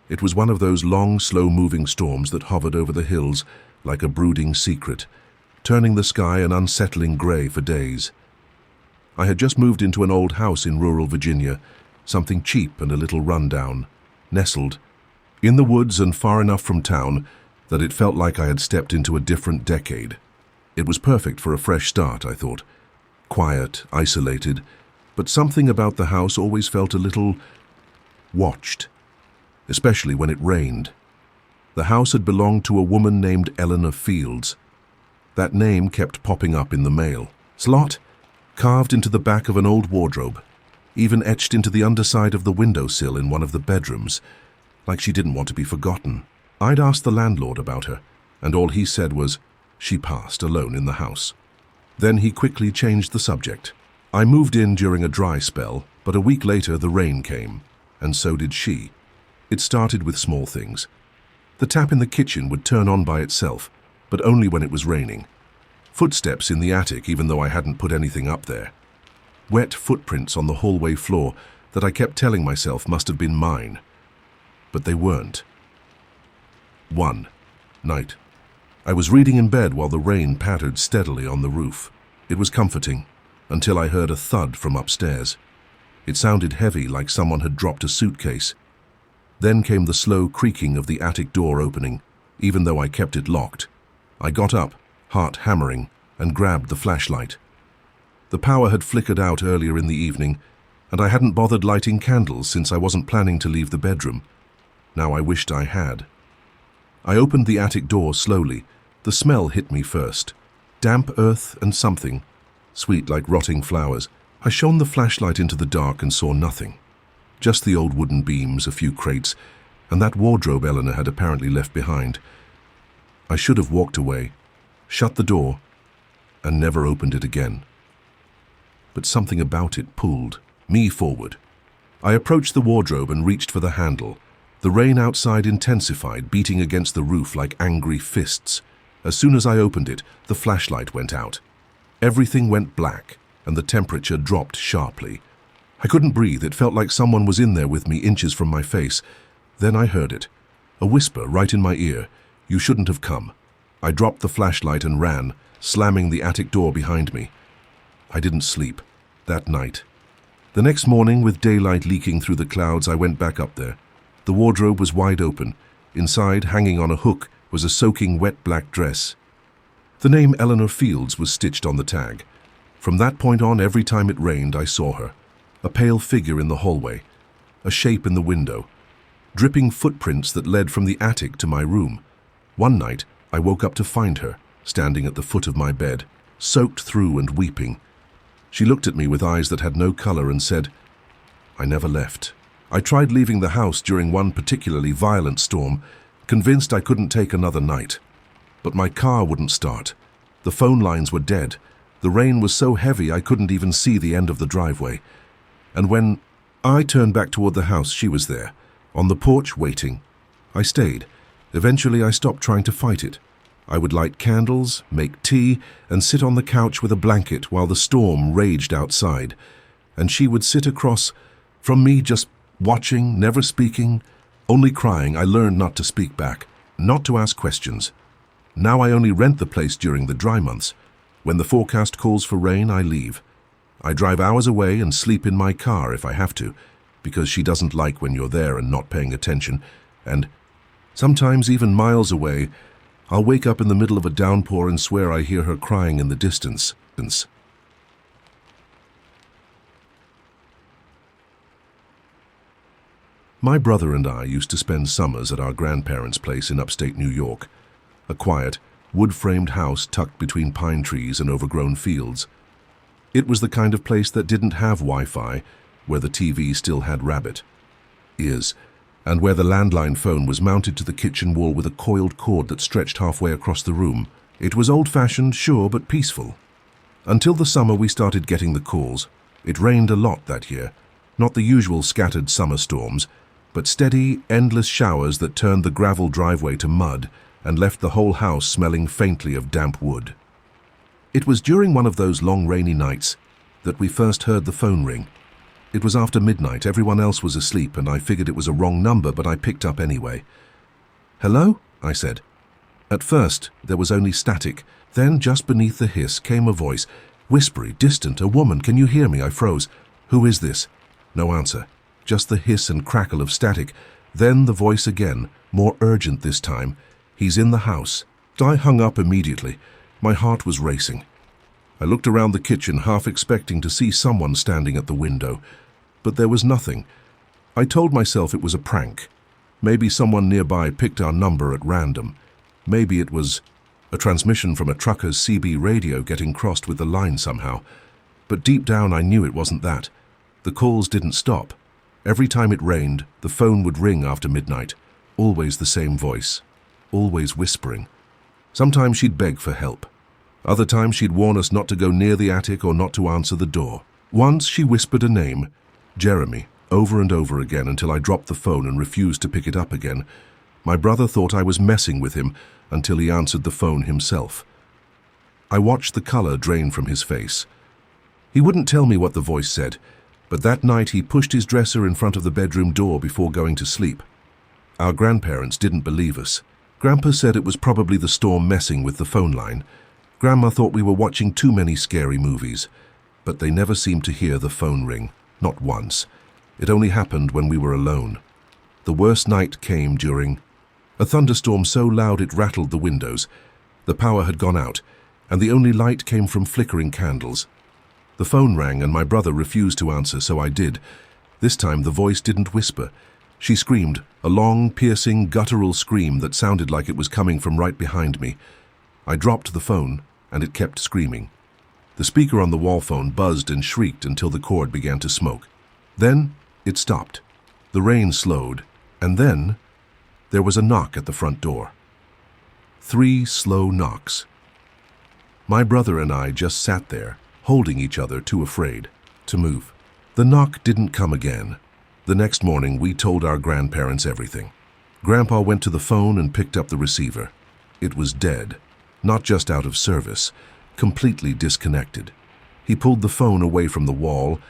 It was one of those long, slow-moving storms that hovered over the hills like a brooding secret, turning the sky an unsettling grey for days. I had just moved into an old house in rural Virginia, something cheap and a little run-down, nestled in the woods and far enough from town that it felt like I had stepped into a different decade. It was perfect for a fresh start, I thought. Quiet, isolated, but something about the house always felt a little watched, especially when it rained. The house had belonged to a woman named Eleanor Fields. That name kept popping up in the mail. Slot, carved into the back of an old wardrobe, even etched into the underside of the windowsill in one of the bedrooms, like she didn't want to be forgotten. I'd asked the landlord about her, and all he said was, she passed alone in the house. Then he quickly changed the subject. I moved in during a dry spell, but a week later the rain came, and so did she. It started with small things. The tap in the kitchen would turn on by itself, but only when it was raining. Footsteps in the attic, even though I hadn't put anything up there. Wet footprints on the hallway floor that I kept telling myself must have been mine. But they weren't. One night, I was reading in bed while the rain pattered steadily on the roof. It was comforting, until I heard a thud from upstairs. It sounded heavy, like someone had dropped a suitcase. Then came the slow creaking of the attic door opening, even though I kept it locked. I got up, heart hammering, and grabbed the flashlight. The power had flickered out earlier in the evening, and I hadn't bothered lighting candles since I wasn't planning to leave the bedroom. Now I wished I had. I opened the attic door slowly. The smell hit me first. Damp earth and something, sweet like rotting flowers. I shone the flashlight into the dark and saw nothing. Just the old wooden beams, a few crates, and that wardrobe Eleanor had apparently left behind. I should have walked away, shut the door, and never opened it again. But something about it pulled me forward. I approached the wardrobe and reached for the handle. The rain outside intensified, beating against the roof like angry fists. As soon as I opened it, the flashlight went out. Everything went black, and the temperature dropped sharply. I couldn't breathe. It felt like someone was in there with me, inches from my face. Then I heard it. A whisper right in my ear. You shouldn't have come. I dropped the flashlight and ran, slamming the attic door behind me. I didn't sleep that night. The next morning, with daylight leaking through the clouds, I went back up there. The wardrobe was wide open. Inside, hanging on a hook, was a soaking wet black dress. The name Eleanor Fields was stitched on the tag. From that point on, every time it rained, I saw her. A pale figure in the hallway, a shape in the window, dripping footprints that led from the attic to my room. One night, I woke up to find her, standing at the foot of my bed, soaked through and weeping. She looked at me with eyes that had no color and said, I never left. I tried leaving the house during one particularly violent storm, convinced I couldn't take another night. But my car wouldn't start. The phone lines were dead. The rain was so heavy I couldn't even see the end of the driveway. And when I turned back toward the house, she was there, on the porch waiting. I stayed. Eventually I stopped trying to fight it. I would light candles, make tea, and sit on the couch with a blanket while the storm raged outside. And she would sit across from me, just watching, never speaking, only crying. I learned not to speak back, not to ask questions. Now I only rent the place during the dry months. When the forecast calls for rain, I leave. I drive hours away and sleep in my car if I have to, because she doesn't like when you're there and not paying attention. And sometimes, even miles away, I'll wake up in the middle of a downpour and swear I hear her crying in the distance. My brother and I used to spend summers at our grandparents' place in upstate New York, a quiet, wood-framed house tucked between pine trees and overgrown fields. It was the kind of place that didn't have Wi-Fi, where the TV still had rabbit ears, and where the landline phone was mounted to the kitchen wall with a coiled cord that stretched halfway across the room. It was old-fashioned, sure, but peaceful. Until the summer we started getting the calls. It rained a lot that year, not the usual scattered summer storms, but steady, endless showers that turned the gravel driveway to mud and left the whole house smelling faintly of damp wood. It was during one of those long rainy nights that we first heard the phone ring. It was after midnight, everyone else was asleep, and I figured it was a wrong number, but I picked up anyway. "Hello?" I said. At first, there was only static. Then, just beneath the hiss, came a voice. Whispery, distant, "A woman, can you hear me?" I froze. "Who is this?" No answer. Just the hiss and crackle of static. Then the voice again, more urgent this time. "He's in the house." I hung up immediately. My heart was racing. I looked around the kitchen, half expecting to see someone standing at the window. But there was nothing. I told myself it was a prank. Maybe someone nearby picked our number at random. Maybe it was a transmission from a trucker's CB radio getting crossed with the line somehow. But deep down I knew it wasn't that. The calls didn't stop. Every time it rained, the phone would ring after midnight. Always the same voice. Always whispering. Sometimes she'd beg for help. Other times she'd warn us not to go near the attic or not to answer the door. Once she whispered a name, Jeremy, over and over again until I dropped the phone and refused to pick it up again. My brother thought I was messing with him until he answered the phone himself. I watched the color drain from his face. He wouldn't tell me what the voice said, but that night he pushed his dresser in front of the bedroom door before going to sleep. Our grandparents didn't believe us. Grandpa said it was probably the storm messing with the phone line. Grandma thought we were watching too many scary movies, but they never seemed to hear the phone ring, not once. It only happened when we were alone. The worst night came during a thunderstorm so loud it rattled the windows. The power had gone out, and the only light came from flickering candles. The phone rang and my brother refused to answer, so I did. This time the voice didn't whisper. She screamed, a long, piercing, guttural scream that sounded like it was coming from right behind me. I dropped the phone, and it kept screaming. The speaker on the wall phone buzzed and shrieked until the cord began to smoke. Then it stopped. The rain slowed, and then there was a knock at the front door. 3 slow knocks. My brother and I just sat there, holding each other, too afraid to move. The knock didn't come again. The next morning, we told our grandparents everything. Grandpa went to the phone and picked up the receiver. It was dead, not just out of service, completely disconnected. He pulled the phone away from the wall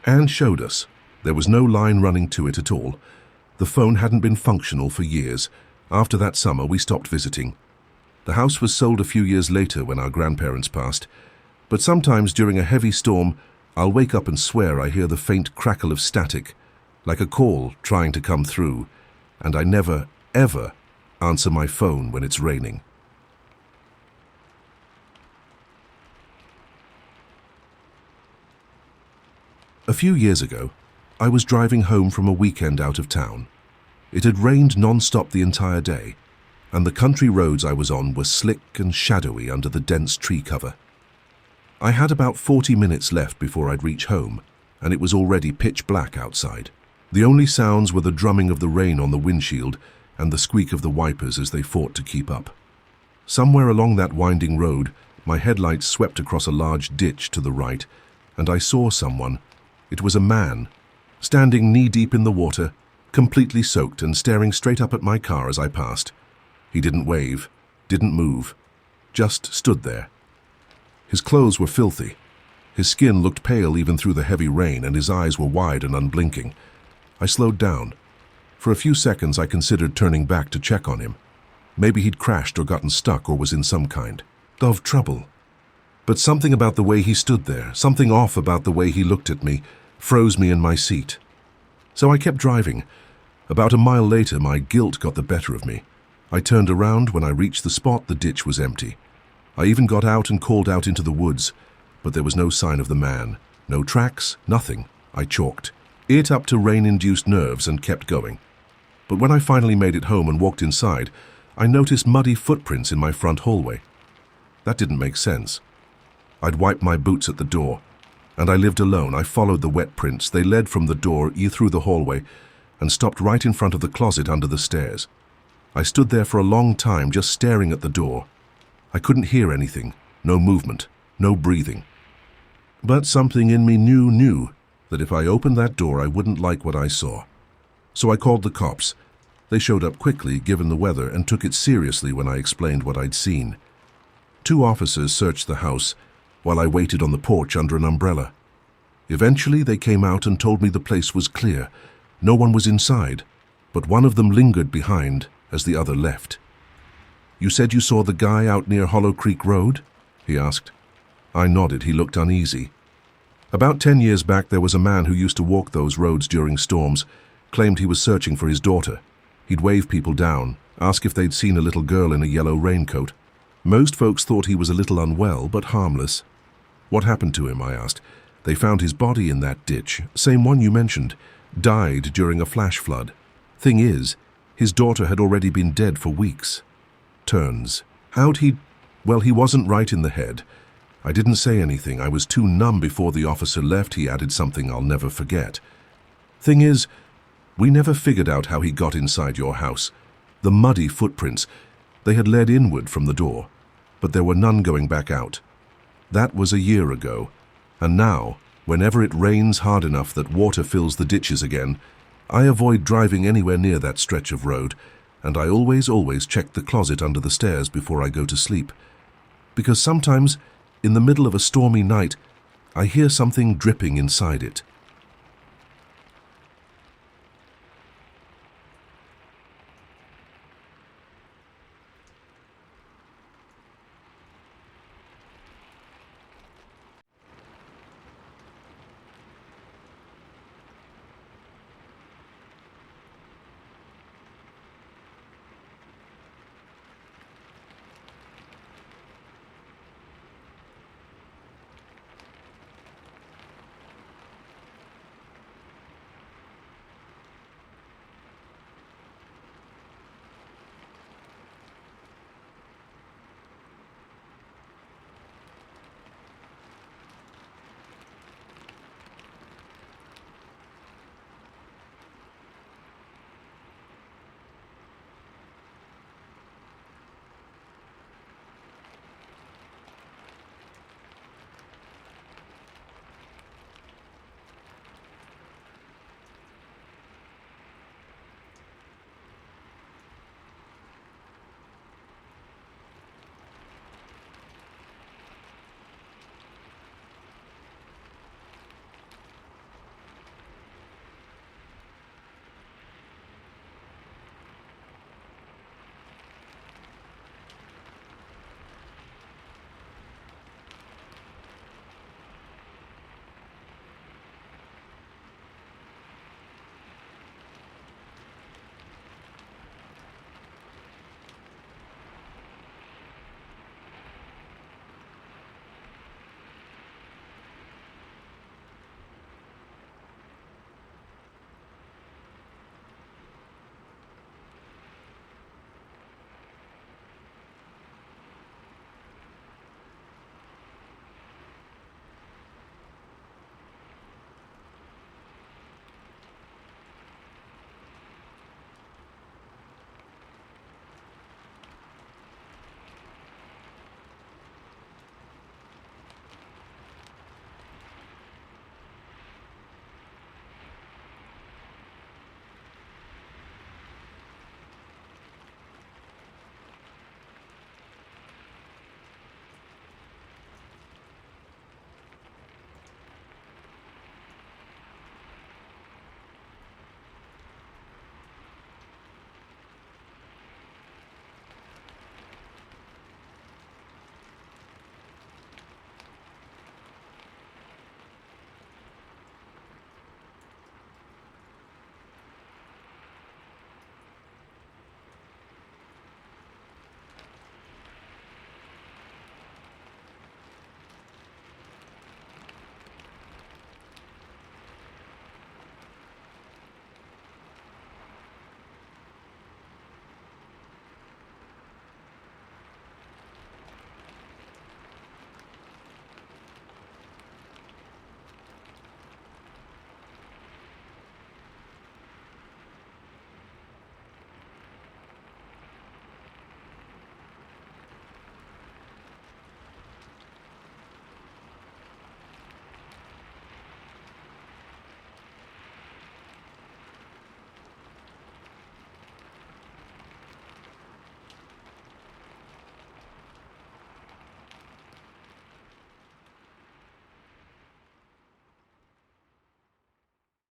and showed us. There was no line running to it at all. The phone hadn't been functional for years. After that summer, we stopped visiting. The house was sold a few years later when our grandparents passed. But sometimes during a heavy storm, I'll wake up and swear I hear the faint crackle of static, like a call trying to come through, and I never, ever answer my phone when it's raining. A few years ago, I was driving home from a weekend out of town. It had rained non-stop the entire day, and the country roads I was on were slick and shadowy under the dense tree cover. I had about 40 minutes left before I'd reach home, and it was already pitch black outside. The only sounds were the drumming of the rain on the windshield and the squeak of the wipers as they fought to keep up. Somewhere along that winding road, my headlights swept across a large ditch to the right, and I saw someone. It was a man, standing knee-deep in the water, completely soaked and staring straight up at my car as I passed. He didn't wave, didn't move, just stood there. His clothes were filthy. His skin looked pale even through the heavy rain, and his eyes were wide and unblinking. I slowed down. For a few seconds I considered turning back to check on him. Maybe he'd crashed or gotten stuck or was in some kind of trouble. But something about the way he stood there, something off about the way he looked at me, froze me in my seat. So I kept driving. About a mile later, my guilt got the better of me. I turned around. When I reached the spot, the ditch was empty. I even got out and called out into the woods, but there was no sign of the man. No tracks, nothing. I chalked it up to rain-induced nerves and kept going. But when I finally made it home and walked inside, I noticed muddy footprints in my front hallway. That didn't make sense. I'd wiped my boots at the door, and I lived alone. I followed the wet prints. They led from the door through the hallway and stopped right in front of the closet under the stairs. I stood there for a long time, just staring at the door. I couldn't hear anything, no movement, no breathing. But something in me knew that if I opened that door, I wouldn't like what I saw. So I called the cops. They showed up quickly, given the weather, and took it seriously when I explained what I'd seen. 2 officers searched the house while I waited on the porch under an umbrella. Eventually, they came out and told me the place was clear. No one was inside, but one of them lingered behind as the other left. "You said you saw the guy out near Hollow Creek Road?" he asked. I nodded. He looked uneasy. "About 10 years back, there was a man who used to walk those roads during storms, claimed he was searching for his daughter. He'd wave people down, ask if they'd seen a little girl in a yellow raincoat. Most folks thought he was a little unwell, but harmless." "What happened to him?" I asked. "They found his body in that ditch, same one you mentioned. Died during a flash flood. Thing is, his daughter had already been dead for weeks." Turns. "How'd he—" "Well, he wasn't right in the head. I didn't say anything. I was too numb before the officer left. He added something I'll never forget. Thing is, we never figured out how he got inside your house. The muddy footprints, they had led inward from the door, but there were none going back out. That was a year ago, and now, whenever it rains hard enough that water fills the ditches again, I avoid driving anywhere near that stretch of road, and I always check the closet under the stairs before I go to sleep. Because sometimes, in the middle of a stormy night, I hear something dripping inside it.